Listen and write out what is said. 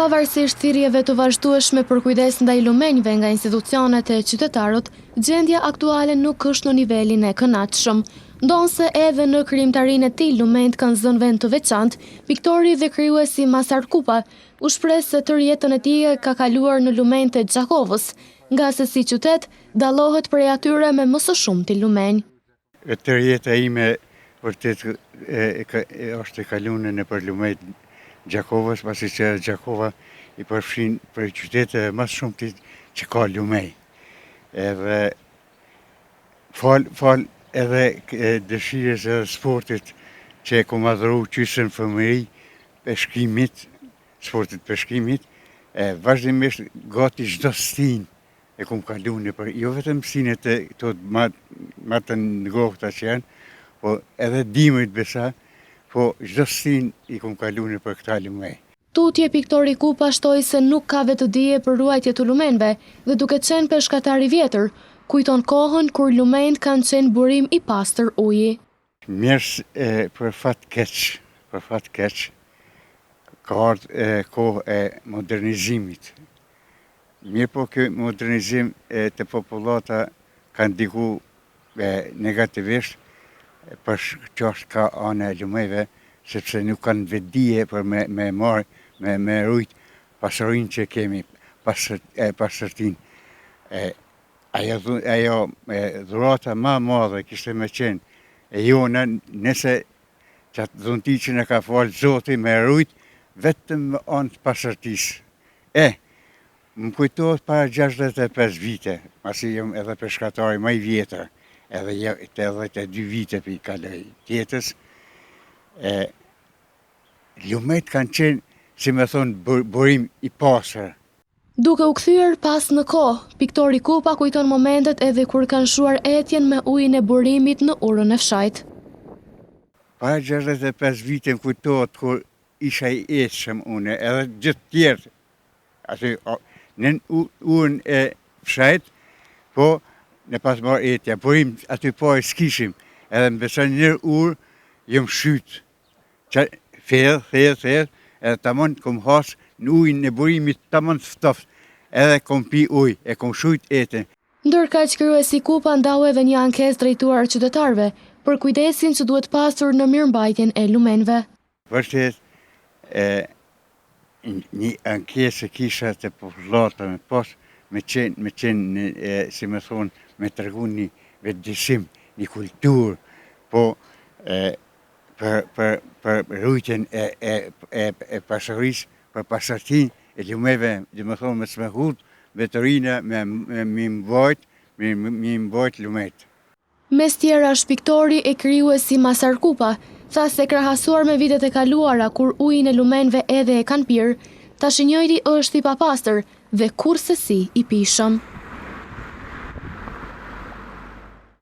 Pavarësisht thirrjeve të vazhdueshme për kujdes ndaj lumenjve nga institucionet e qytetarët, gjendja aktuale nuk është në nivelin e kënaqshëm. Ndonse edhe në krijimtarinë e tij lumenjt kanë zënë vend të veçantë, piktori dhe krijuesi Masar Kupa u shpreh se tërë jetën e tij ka kaluar në lumenjt e Gjakovës, nga se si qytet dallohet prej atyre me më së shumti lumenj. Tërë jeta ime vërtet është e kaluar nëpër lumenjt Gjakovës, pasi që Gjakova i përfshin për qytete më shumë që ka lumej. Edhe fal edhe dëshirës e sportit që e kom adhuru qysën fëmëri, peshkimit, sportit peshkimit, vazhdimisht gati çdo stin e kom kalu nëpër, jo vetëm sinet e këto më të ngopta që janë, po edhe dimrit besa, po çdo stin i kom kalu nëpër këta lumej. Tutje piktori Kupa shtoi se nuk ka vetë dije për ruajtje të lumenjve dhe duke qenë peshkatar i vjetër, kujton kohën kur lumenjt kanë qenë burim i pastër uji. Mirë për fat keq, ka ardhur kohë e modernizimit. Mirë po ky modernizim të popullata ka ndiku negativisht për çështë ka anë e lumejve, sepse nuk kanë vetdije për me rujt pasurinë që kemi, pastërtinë. Ajo dhurata më e madhe kishte me qenë e jona, nëse qatë dhunti që në ka falë Zoti me rujt vetëm anë të pastërtisë. Më kujtohet para 65 vite, pasi jam edhe peshkatari më i vjetër, edhe 82 vite për i kaloj tjetës, lumejt kanë qenë, si me thonë, burim i pastër. Duke u kthyer pas në kohë, piktori Kupa kujton momentet edhe kur kanë shuar etjen me ujin e burimit në urën e fshajt. Para 65 vite më kujtohet kur isha i etshëm une, edhe gjithë tjerë, aty në urën e fshajt, po në pas marrë etja, burim aty po e s'kishim, edhe më beson një urë, jëm shyt, thellë, edhe tamam kom has në ujin e burimit tamam ftoft, edhe kom pi ujë, e kom shujt etën. Ndërkaq krijuesi Kupa ndau edhe një ankesë drejtuar qytetarëve për kujdesin që duhet pasur në mirëmbajtjen e lumenjve. Vërtet, një ankesë kisha të popullatave pas me qenë, si me thonë, me tregu një vetëdijshim, një kulturë, po për rujtjen e pasurisë, për pastërtinë e lumejve, dhe me thonë me smehut, veterina me mbajt lumejt. Mes tjerash piktori e krijuesi Masar Kupa tha se krahasuar me vitet e kaluara kur ujin e lumenjve edhe e kanë pirë, tash njëri është i papastër dhe kurse si i pishëm.